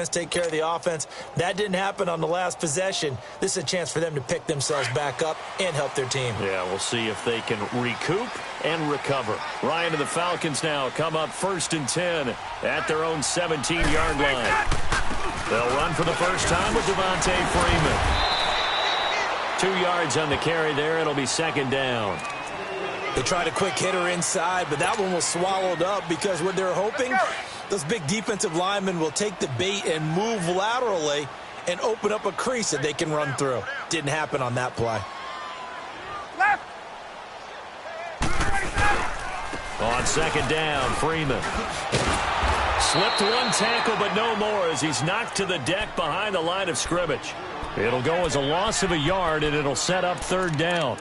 take care of the offense. That didn't happen on the last possession. This is a chance for them to pick themselves back up and help their team. Yeah, we'll see if they can recoup and recover. Ryan and the Falcons now come up 1st and 10 at their own 17-yard line. They'll run for the first time with Devontae Freeman. 2 yards on the carry there. It'll be 2nd down. They tried a quick hitter inside, but that one was swallowed up because what they're hoping, those big defensive linemen will take the bait and move laterally and open up a crease that they can run through. Didn't happen on that play. On 2nd down, Freeman. Slipped one tackle, but no more as he's knocked to the deck behind the line of scrimmage. It'll go as a loss of a yard, and it'll set up 3rd down.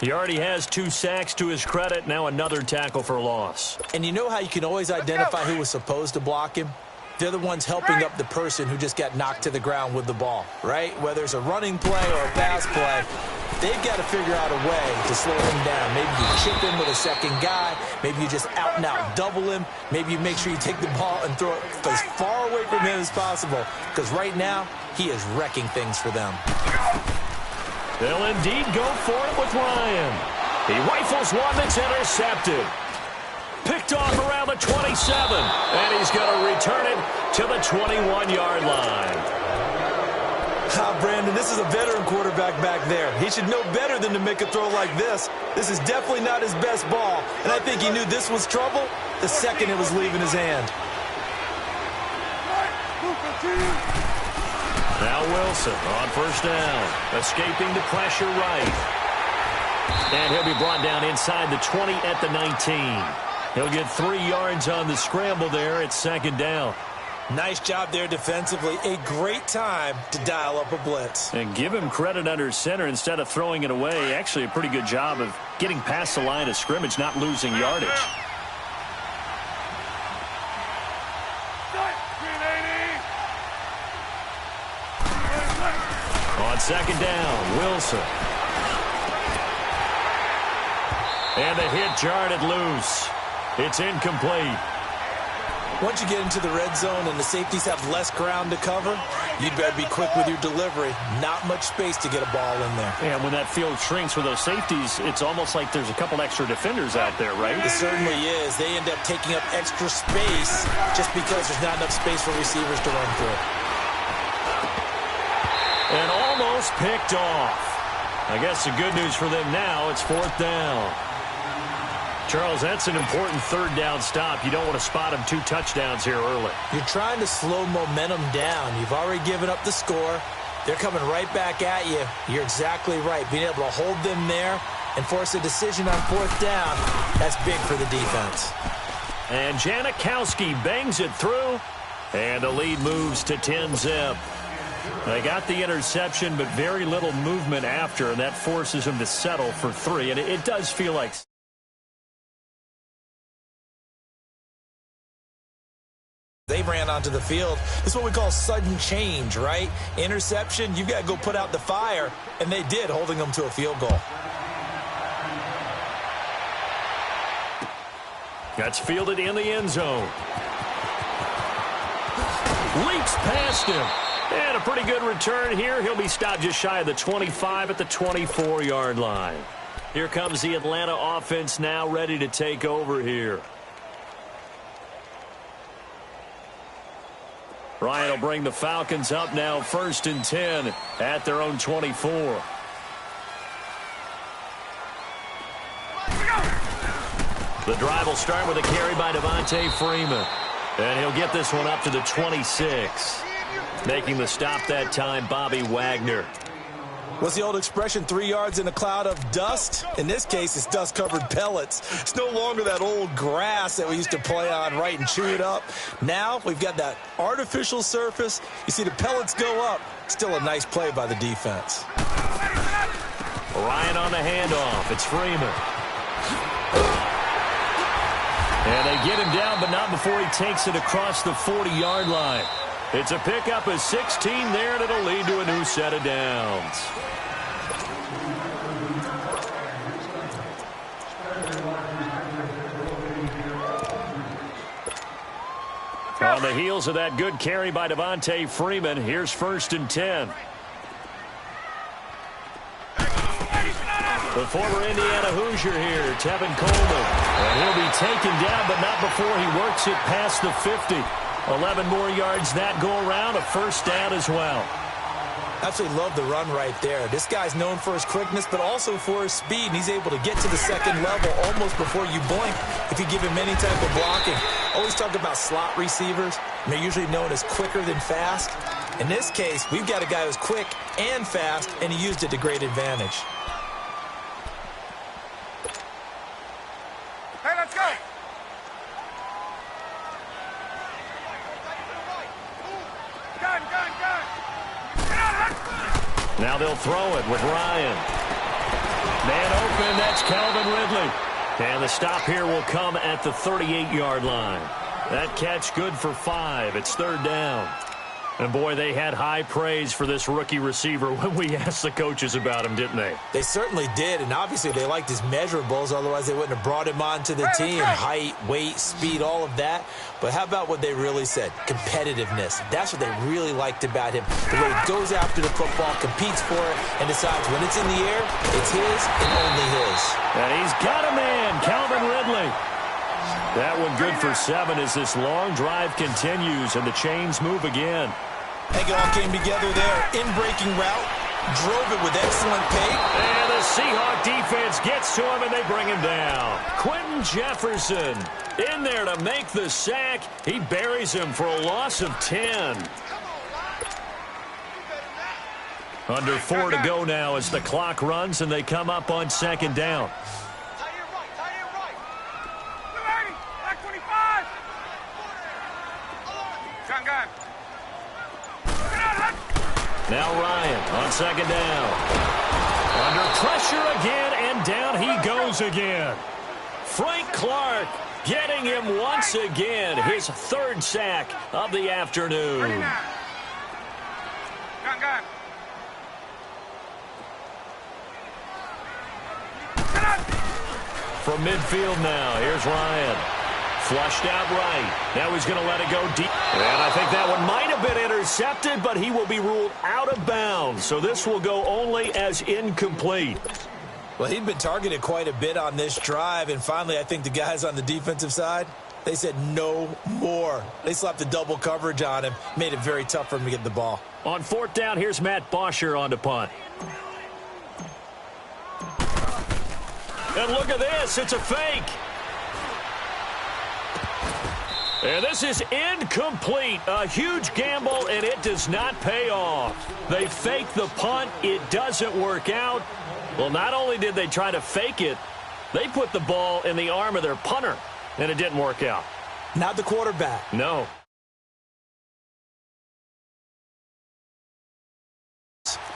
He already has 2 sacks to his credit. Now another tackle for loss. And you know how you can always identify who was supposed to block him? They're the ones helping up the person who just got knocked to the ground with the ball, right? Whether it's a running play or a pass play, they've got to figure out a way to slow him down. Maybe you chip him with a second guy. Maybe you just out-and-out double him. Maybe you make sure you take the ball and throw it as far away from him as possible. Because right now, he is wrecking things for them. They'll indeed go for it with Ryan. He rifles one that's intercepted. Picked off around the 27. And he's going to return it to the 21-yard line. Brandon, this is a veteran quarterback back there. He should know better than to make a throw like this. This is definitely not his best ball. And I think he knew this was trouble the second it was leaving his hand. Now Wilson on 1st down. Escaping the pressure right. And he'll be brought down inside the 20 at the 19. He'll get 3 yards on the scramble there at 2nd down. Nice job there defensively. A great time to dial up a blitz. And give him credit under center instead of throwing it away. Actually a pretty good job of getting past the line of scrimmage, not losing yardage. On 2nd down, Wilson. And the hit jarred it loose. It's incomplete. Once you get into the red zone and the safeties have less ground to cover, you'd better be quick with your delivery. Not much space to get a ball in there. And when that field shrinks with those safeties, it's almost like there's a couple extra defenders out there, right? It certainly is. They end up taking up extra space just because there's not enough space for receivers to run through. And almost picked off. I guess the good news for them now, it's 4th down. Charles, that's an important 3rd down stop. You don't want to spot him 2 touchdowns here early. You're trying to slow momentum down. You've already given up the score. They're coming right back at you. You're exactly right. Being able to hold them there and force a decision on 4th down, that's big for the defense. And Janikowski bangs it through, and the lead moves to 10-zip. They got the interception, but very little movement after, and that forces them to settle for 3. And it does feel like they ran onto the field. This is what we call sudden change, right? Interception, you've got to go put out the fire, and they did, holding them to a field goal. That's fielded in the end zone. Leaps past him. And a pretty good return here. He'll be stopped just shy of the 25 at the 24-yard line. Here comes the Atlanta offense now ready to take over here. Ryan will bring the Falcons up now 1st and 10 at their own 24. The drive will start with a carry by Devontae Freeman. And he'll get this one up to the 26. Making the stop that time, Bobby Wagner. What's the old expression, 3 yards in a cloud of dust? In this case, it's dust-covered pellets. It's no longer that old grass that we used to play on, right, and chew it up. Now we've got that artificial surface. You see the pellets go up. Still a nice play by the defense. Ryan on the handoff. It's Freeman. And they get him down, but not before he takes it across the 40-yard line. It's a pickup of 16 there, and it'll lead to a new set of downs. On On the heels of that good carry by Devontae Freeman, here's 1st and 10. The former Indiana Hoosier here, Tevin Coleman. And he'll be taken down, but not before he works it past the 50. 11 more yards that go around, a 1st down as well. Absolutely love the run right there. This guy's known for his quickness, but also for his speed, and he's able to get to the 2nd level almost before you blink if you give him any type of blocking. Always talk about slot receivers, and they're usually known as quicker than fast. In this case, we've got a guy who's quick and fast, and he used it to great advantage. Hey, let's go! Gun! Now they'll throw it with Ryan. Man open, that's Calvin Ridley. And the stop here will come at the 38-yard line. That catch good for 5. It's 3rd down. And, boy, they had high praise for this rookie receiver when we asked the coaches about him, didn't they? They certainly did, and obviously they liked his measurables. Otherwise, they wouldn't have brought him onto the team. Height, weight, speed, all of that. But how about what they really said? Competitiveness. That's what they really liked about him. The way he goes after the football, competes for it, and decides when it's in the air, it's his and only his. And he's got a man, Calvin Ridley. That one good for 7 as this long drive continues and the chains move again. I think it all came together there. In-breaking route, drove it with excellent pace. And the Seahawk defense gets to him and they bring him down. Quentin Jefferson in there to make the sack. He buries him for a loss of 10. Under 4 to go now as the clock runs and they come up on 2nd down. Now Ryan on 2nd down. Under pressure again, and down he goes again. Frank Clark getting him once again. His 3rd sack of the afternoon. From midfield now, here's Ryan. Flushed out right. Now he's going to let it go deep. And I think that one might have been intercepted, but he will be ruled out of bounds. So this will go only as incomplete. Well, he'd been targeted quite a bit on this drive, and finally I think the guys on the defensive side, they said no more. They slapped the double coverage on him, made it very tough for him to get the ball. On 4th down, here's Matt Bosher on to punt. And look at this, it's a fake. And this is incomplete. A huge gamble, and it does not pay off. They fake the punt. It doesn't work out. Well, not only did they try to fake it, they put the ball in the arm of their punter, and it didn't work out. Not the quarterback. No.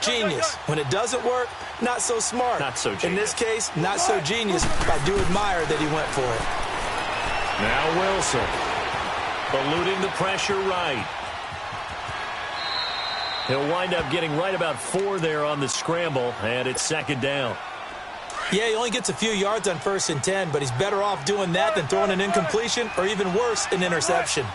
Genius. When it doesn't work, not so smart. Not so genius. In this case, not so genius. I do admire that he went for it. Now Wilson. Eluding the pressure right. He'll wind up getting right about 4 there on the scramble, and it's 2nd down. Yeah, he only gets a few yards on 1st and 10, but he's better off doing that than throwing an incompletion or even worse, an interception.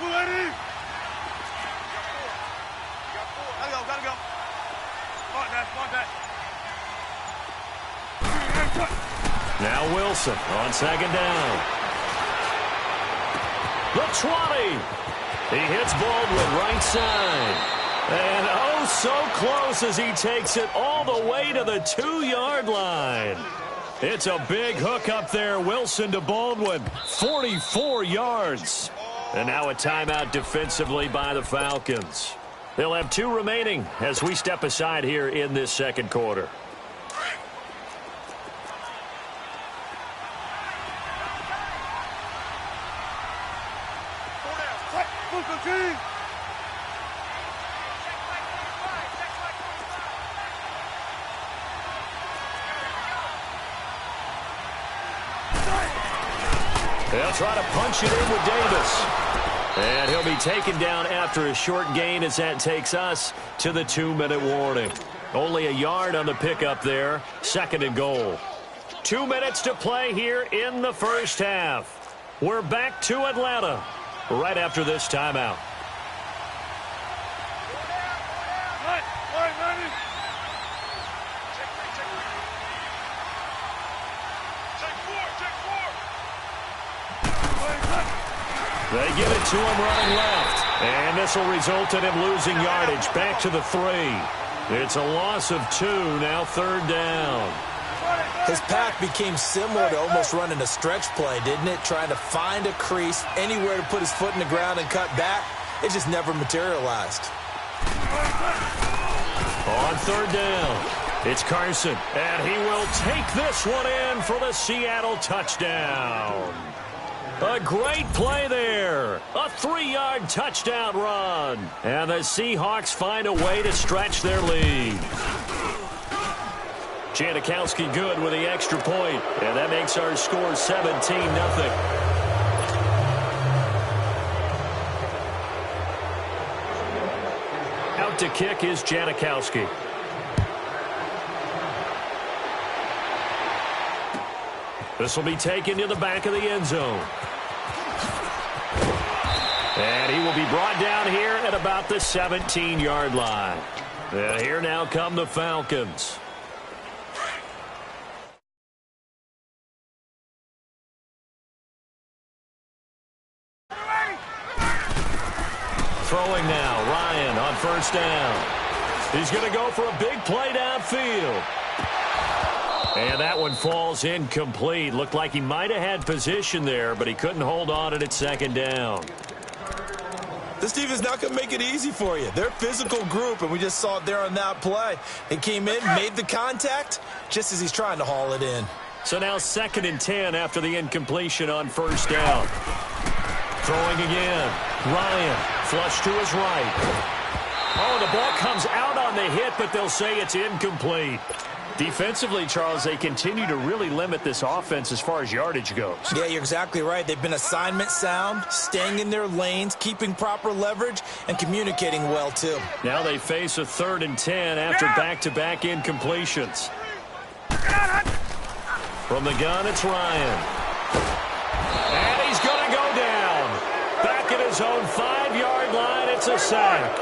Now Wilson on 2nd down. The 20. He hits Baldwin right side. And oh, so close as he takes it all the way to the 2-yard line. It's a big hook up there. Wilson to Baldwin. 44 yards. And now a timeout defensively by the Falcons. They'll have 2 remaining as we step aside here in this 2nd quarter. They'll try to punch it in with Davis. And he'll be taken down after a short gain as that takes us to the 2-minute warning. Only a yard on the pickup there. 2nd and goal. 2 minutes to play here in the first half. We're back to Atlanta right after this timeout. They give it to him running left. And this will result in him losing yardage. Back to the 3. It's a loss of 2, now 3rd down. His path became similar to almost running a stretch play, didn't it? Trying to find a crease, anywhere to put his foot in the ground and cut back. It just never materialized. On 3rd down, it's Carson. And he will take this one in for the Seattle touchdown. A great play there. A 3-yard touchdown run. And the Seahawks find a way to stretch their lead. Janikowski good with the extra point. And that makes our score 17-0. Out to kick is Janikowski. This will be taken to the back of the end zone. And he will be brought down here at about the 17-yard line. And here now come the Falcons. Throwing now, Ryan on 1st down. He's going to go for a big play downfield. And that one falls incomplete. Looked like he might have had position there, but he couldn't hold on it at 2nd down. This team is not going to make it easy for you. They're a physical group, and we just saw it there on that play. He came in, made the contact, just as he's trying to haul it in. So now 2nd and 10 after the incompletion on 1st down. Throwing again. Ryan, flush to his right. Oh, the ball comes out on the hit, but they'll say it's incomplete. Defensively, Charles, they continue to really limit this offense as far as yardage goes. Yeah, you're exactly right. They've been assignment sound, staying in their lanes, keeping proper leverage, and communicating well, too. Now they face a 3rd and 10 after back-to-back incompletions. From the gun, it's Ryan. And he's going to go down. Back at his own 5-yard line, it's a sack.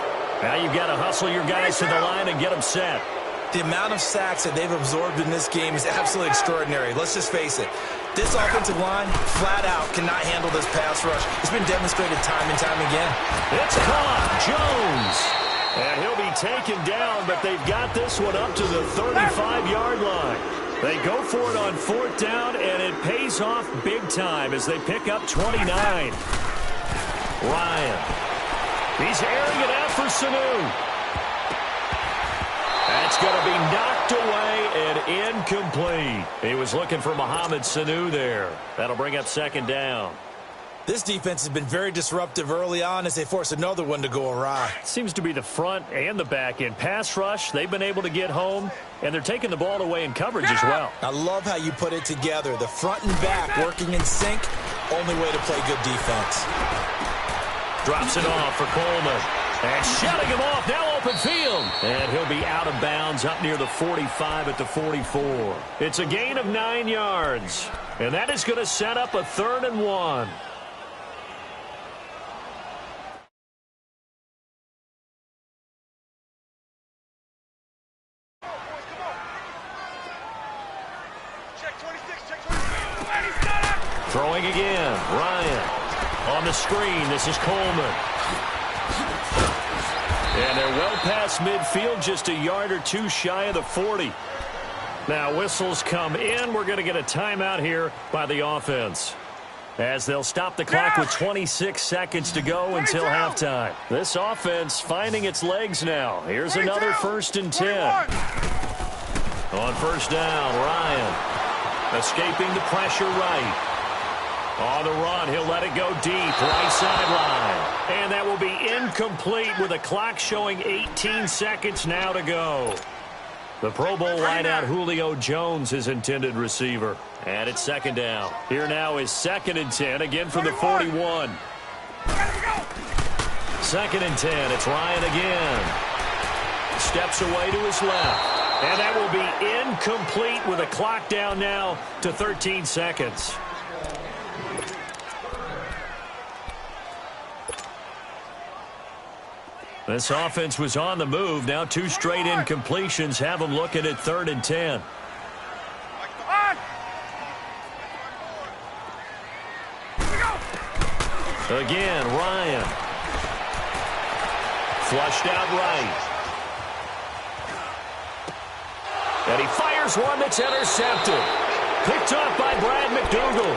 Now you've got to hustle your guys to the line and get them set. The amount of sacks that they've absorbed in this game is absolutely extraordinary. Let's just face it. This offensive line, flat out, cannot handle this pass rush. It's been demonstrated time and time again. It's caught. Jones. And he'll be taken down, but they've got this one up to the 35-yard line. They go for it on 4th down, and it pays off big time as they pick up 29. Ryan. He's airing it out for Sanu. That's going to be knocked away and incomplete. He was looking for Mohamed Sanu there. That'll bring up 2nd down. This defense has been very disruptive early on as they force another one to go awry. Seems to be the front and the back end. Pass rush, they've been able to get home, and they're taking the ball away in coverage as well. I love how you put it together. The front and back working in sync, only way to play good defense. Drops it off for Coleman. And shutting him off, now open field. And he'll be out of bounds up near the 45 at the 44. It's a gain of 9 yards. And that is going to set up a 3rd and 1. Throwing again, Ryan. On the screen, this is Coleman. And they're well past midfield, just a yard or two shy of the 40. Now whistles come in. We're going to get a timeout here by the offense, as they'll stop the clock with 26 seconds to go until halftime. This offense finding its legs now. Here's another 1st and 10. On 1st down, Ryan escaping the pressure right. On the run, he'll let it go deep, right sideline. And that will be incomplete with the clock showing 18 seconds now to go. The Pro Bowl wideout Julio Jones, his intended receiver. And it's 2nd down. Here now is 2nd and 10, again from the 41. 2nd and 10, it's Ryan again. Steps away to his left. And that will be incomplete with a clock down now to 13 seconds. This offense was on the move. Now 2 straight incompletions have them looking at 3rd and 10. Again, Ryan. Flushed out right. And he fires one that's intercepted. Picked up by Brad McDougal.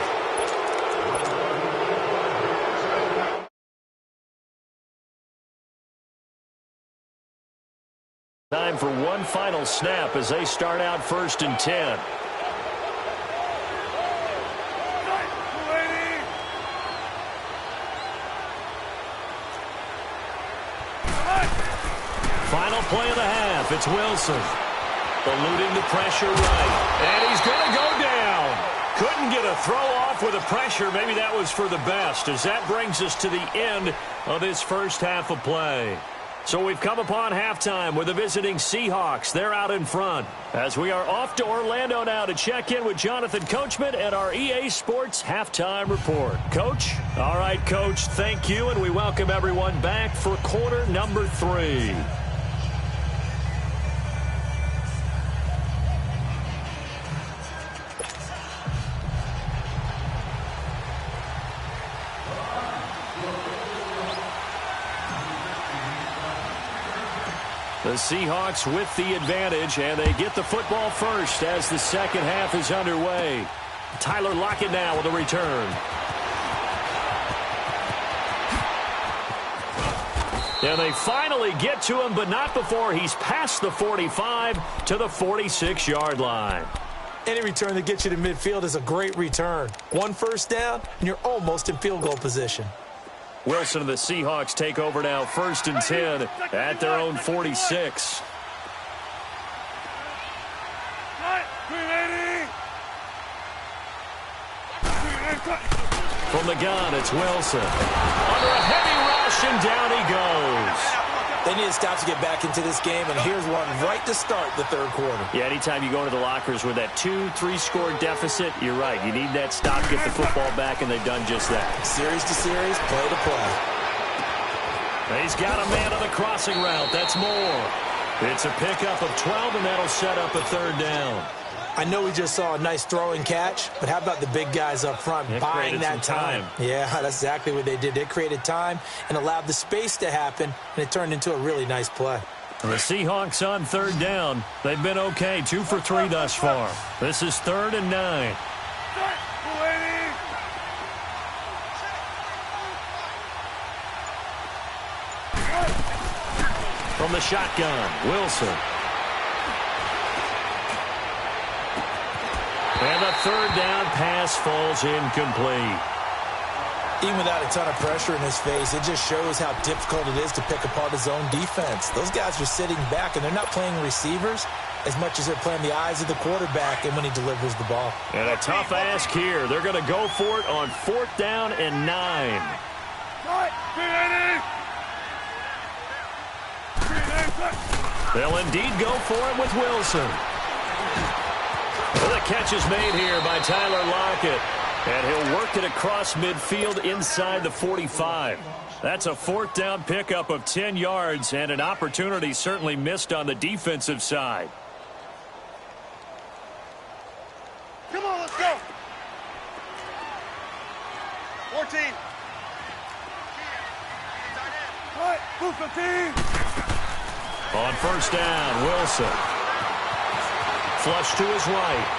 Time for one final snap as they start out 1st and 10. Final play of the half. It's Wilson. Eluding the pressure right. And he's going to go down. Couldn't get a throw off with the pressure. Maybe that was for the best, as that brings us to the end of this first half of play. So we've come upon halftime with the visiting Seahawks. They're out in front. As we are off to Orlando now to check in with Jonathan Coachman and our EA Sports Halftime Report. Coach? All right, Coach, thank you, and we welcome everyone back for quarter number 3. The Seahawks with the advantage, and they get the football first as the second half is underway. Tyler Lockett now with a return. And they finally get to him, but not before he's past the 45 to the 46-yard line. Any return that gets you to midfield is a great return. 1 first down, and you're almost in field goal position. Wilson and the Seahawks take over now 1st and 10 at their own 46. From the gun, it's Wilson. Under a heavy rush, and down he goes. They need to stop to get back into this game, and here's one right to start the third quarter. Yeah, anytime you go into the lockers with that 2-3 score deficit, you're right. You need that stop, get the football back, and they've done just that. Series to series, play to play. He's got a man on the crossing route. That's Moore. It's a pickup of 12, and that'll set up a third down. I know we just saw a nice throwing catch, but how about the big guys up front buying that time? Yeah, that's exactly what they did. They created time and allowed the space to happen, and it turned into a really nice play. The Seahawks on third down. They've been okay, 2 for 3 thus far. This is 3rd and 9. From the shotgun, Wilson. And the third down pass falls incomplete. Even without a ton of pressure in his face, it just shows how difficult it is to pick apart his own defense. Those guys are sitting back, and they're not playing receivers as much as they're playing the eyes of the quarterback and when he delivers the ball. And a tough ask here. They're going to go for it on 4th down and 9. They'll indeed go for it with Wilson. Well, the catch is made here by Tyler Lockett. And he'll work it across midfield inside the 45. That's a 4th down pickup of 10 yards and an opportunity certainly missed on the defensive side. Come on, let's go. 14. Right, move 15. On 1st down, Wilson. Flush to his right.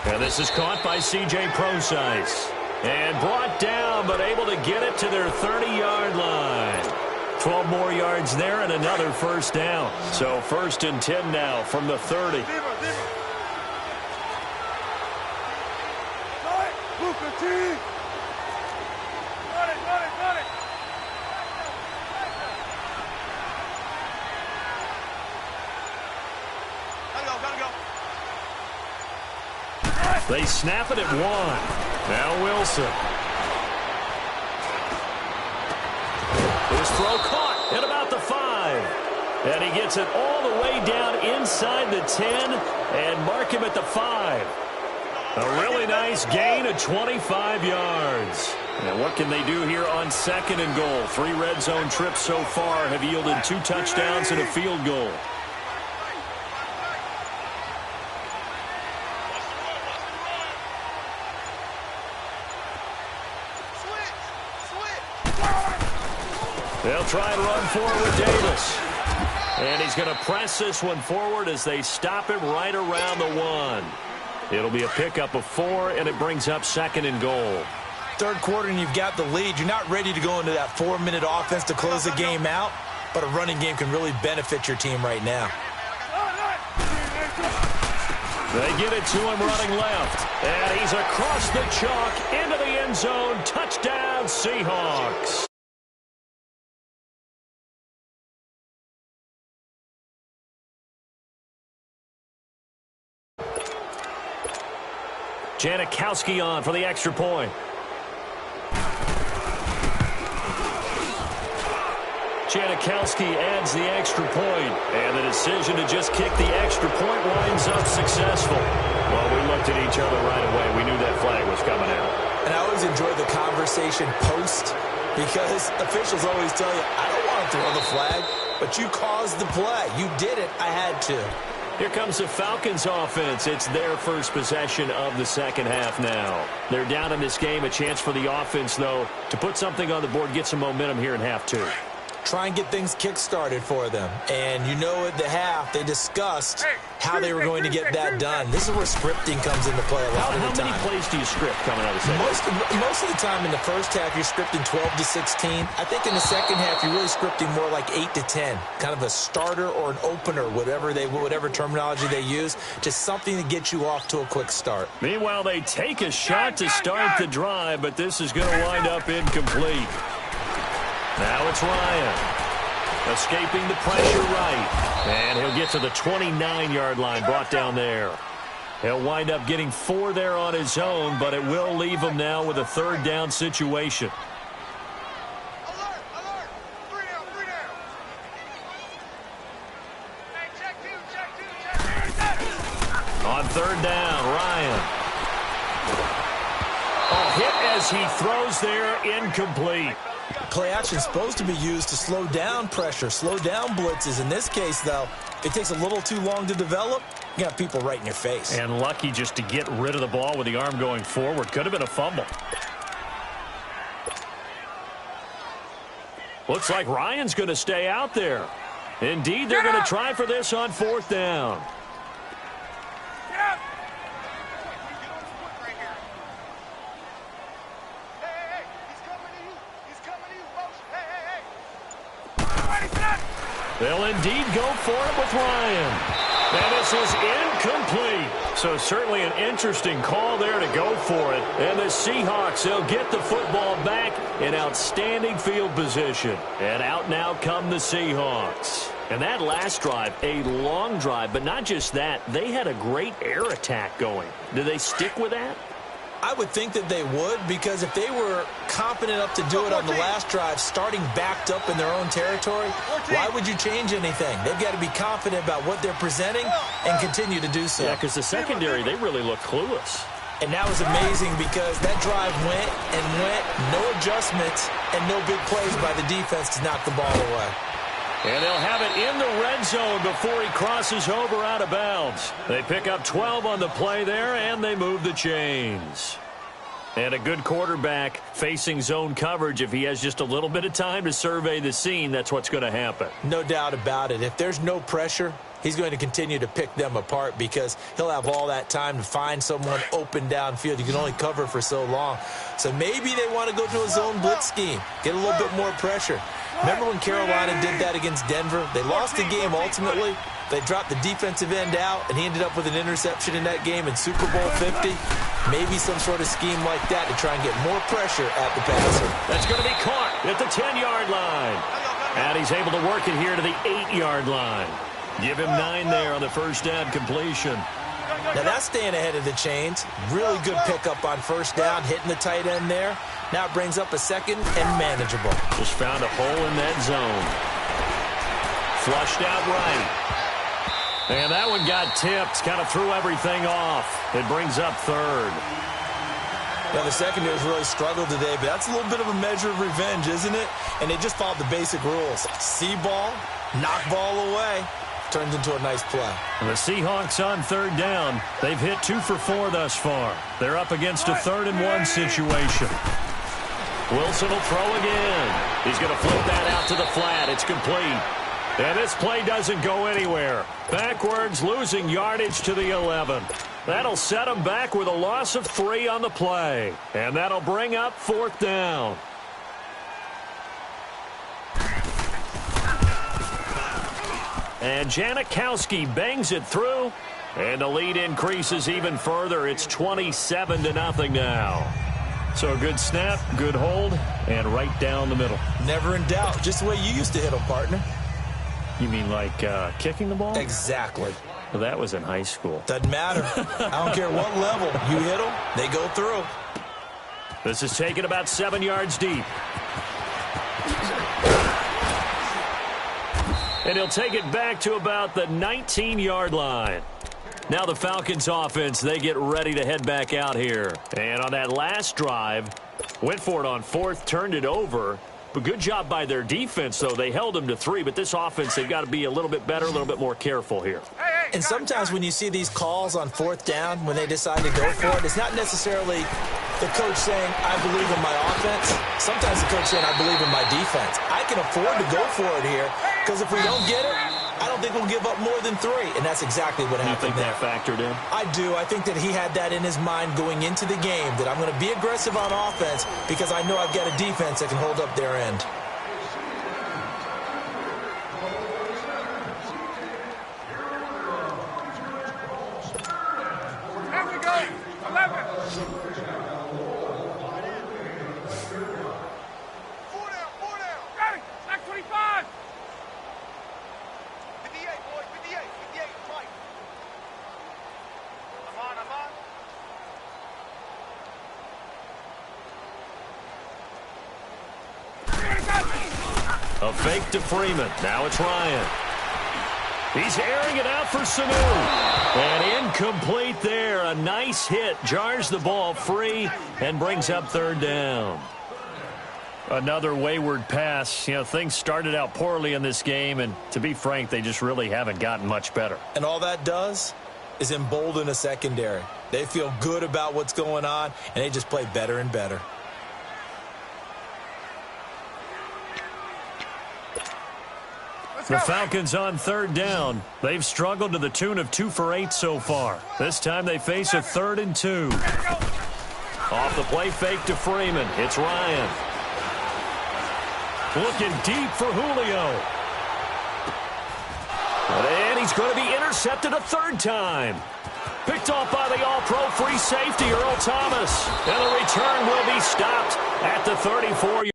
And this is caught by C.J. Prosise. And brought down, but able to get it to their 30-yard line. 12 more yards there and another 1st down. So 1st and 10 now from the 30. Move 15. Got it. Gotta go. They snap it at 1. Now Wilson. His throw caught at about the 5. And he gets it all the way down inside the 10 and mark him at the 5. A really nice gain of 25 yards. And what can they do here on 2nd and goal? 3 red zone trips so far have yielded 2 touchdowns and a field goal. They'll try and run forward with Davis. And he's going to press this one forward as they stop him right around the 1. It'll be a pickup of 4, and it brings up 2nd and goal. Third quarter and you've got the lead. You're not ready to go into that 4-minute offense to close the game out, but a running game can really benefit your team right now. They get it to him running left. And he's across the chalk into the end zone. Touchdown, Seahawks. Janikowski on for the extra point. Janikowski adds the extra point, and the decision to just kick the extra point winds up successful. Well, we looked at each other right away. We knew that flag was coming out. And I always enjoy the conversation post because officials always tell you, I don't want to throw the flag, but you caused the play. You did it. I had to. Here comes the Falcons offense. It's their first possession of the second half now. They're down in this game. A chance for the offense, though, to put something on the board, get some momentum here in half 2. Try and get things kick-started for them. And you know at the half, they discussed how they were going to get that done. This is where scripting comes into play a lot of the time. How many plays do you script coming out of the second? Most of the time in the first half, you're scripting 12 to 16. I think in the second half, you're really scripting more like 8 to 10. Kind of a starter or an opener, whatever terminology they use. Just something to get you off to a quick start. Meanwhile, they take a shot to start the drive, but this is going to wind up incomplete. Now it's Ryan, escaping the pressure right, and he'll get to the 29-yard line, brought down there. He'll wind up getting 4 there on his own, but it will leave him now with a 3rd down situation. Alert, alert. 3 down. Hey, check 2. On 3rd down, Ryan. A hit as he throws there, incomplete. Play action is supposed to be used to slow down pressure, slow down blitzes. In this case, though, it takes a little too long to develop. You got people right in your face. And lucky just to get rid of the ball with the arm going forward. Could have been a fumble. Looks like Ryan's going to stay out there. Indeed, they're going to try for this on 4th down. They'll indeed go for it with Ryan. And this is incomplete. So certainly an interesting call there to go for it. And the Seahawks, they'll get the football back in outstanding field position. And out now come the Seahawks. And that last drive, a long drive, but not just that. They had a great air attack going. Do they stick with that? I would think that they would, because if they were confident enough to do it on the last drive, starting backed up in their own territory, why would you change anything? They've got to be confident about what they're presenting and continue to do so. Yeah, because the secondary, they really look clueless. And that was amazing because that drive went and went, no adjustments, and no big plays by the defense to knock the ball away. And they'll have it in the red zone before he crosses over out of bounds. They pick up 12 on the play there, and they move the chains. And a good quarterback facing zone coverage. If he has just a little bit of time to survey the scene, that's what's going to happen. No doubt about it. If there's no pressure, he's going to continue to pick them apart because he'll have all that time to find someone open downfield. You can only cover for so long. So maybe they want to go to a zone blitz scheme, get a little bit more pressure. Remember when Carolina did that against Denver? They lost the game ultimately. They dropped the defensive end out, and he ended up with an interception in that game in Super Bowl 50. Maybe some sort of scheme like that to try and get more pressure at the passer. That's going to be caught at the 10-yard line. And he's able to work it here to the 8-yard line. Give him 9 there on the first down completion. Now that's staying ahead of the chains. Really good pickup on first down, hitting the tight end there. Now it brings up a second and manageable. Just found a hole in that zone. Flushed out right. And that one got tipped. Kind of threw everything off. It brings up 3rd. Now the secondary's really struggled today, but that's a little bit of a measure of revenge, isn't it? And they just followed the basic rules. See ball, knock ball away. Turns into a nice play. And the Seahawks on 3rd down. They've hit 2 for 4 thus far. They're up against a 3rd and 1 situation. Wilson will throw again. He's going to flip that out to the flat. It's complete. And this play doesn't go anywhere. Backwards, losing yardage to the 11. That'll set him back with a loss of 3 on the play. And that'll bring up 4th down. And Janikowski bangs it through. And the lead increases even further. It's 27-0 now. So a good snap, good hold, and right down the middle. Never in doubt. Just the way you used to hit them, partner. You mean like kicking the ball? Exactly. Well, that was in high school. Doesn't matter. I don't care what level. You hit them, they go through. This is taken about 7 yards deep. And he'll take it back to about the 19-yard line. Now the Falcons offense, they get ready to head back out here. And on that last drive, went for it on 4th, turned it over. But good job by their defense, though. They held them to 3, but this offense, they've got to be a little bit better, a little bit more careful here. And sometimes when you see these calls on 4th down, when they decide to go for it, it's not necessarily the coach saying, I believe in my offense. Sometimes the coach saying, I believe in my defense. I can afford to go for it here, because if we don't get it, I don't think we'll give up more than 3, and that's exactly what happened there. You think that factored in? I do. I think that he had that in his mind going into the game, that I'm going to be aggressive on offense because I know I've got a defense that can hold up their end. Have to go. 11. 4 down, 4 down. Got it. Snack 25. 58, boy, 58, 58, right. I'm on. A fake to Freeman. Now it's Ryan. He's airing it out for Sanu. And incomplete there. A nice hit. Jars the ball free and brings up 3rd down. Another wayward pass. You know, things started out poorly in this game, and to be frank, they just really haven't gotten much better. And all that does is embolden a secondary. They feel good about what's going on, and they just play better and better. The Falcons on 3rd down. They've struggled to the tune of 2 for 8 so far. This time they face a 3rd and 2. Off the play fake to Freeman. It's Ryan. Looking deep for Julio. And he's going to be intercepted a 3rd time. Picked off by the all-pro free safety, Earl Thomas. And the return will be stopped at the 34-yard.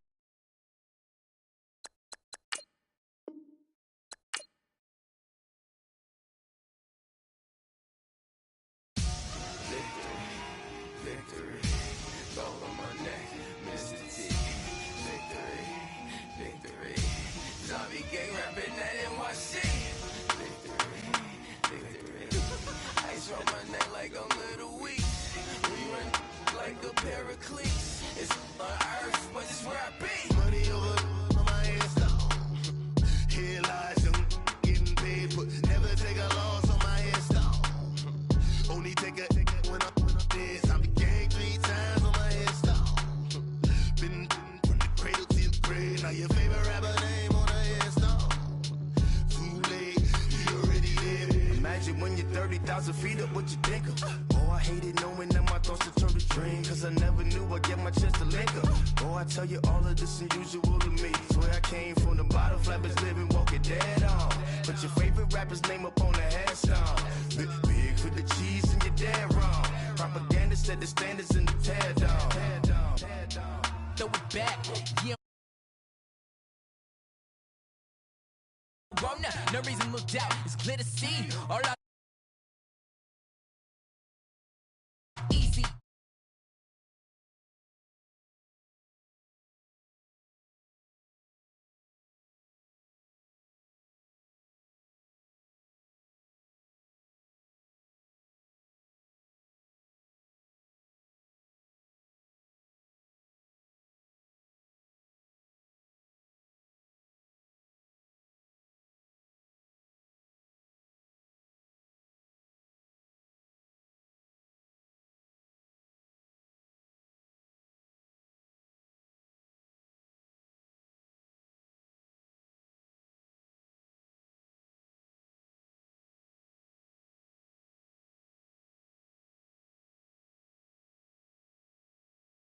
When you're 30,000 feet up, what you think of? Oh, I hated knowing that my thoughts would turn to dream, cause I never knew I'd get my chance to link up. Oh, I tell you all of this unusual to me. Swear I came from the bottom, flappers living, walking dead on. Put your favorite rapper's name up on the headstone. Big for the cheese and you're dead wrong. Propaganda set the standards in the tear down. Throw it back, yeah. No reason looked out, it's clear to see. All I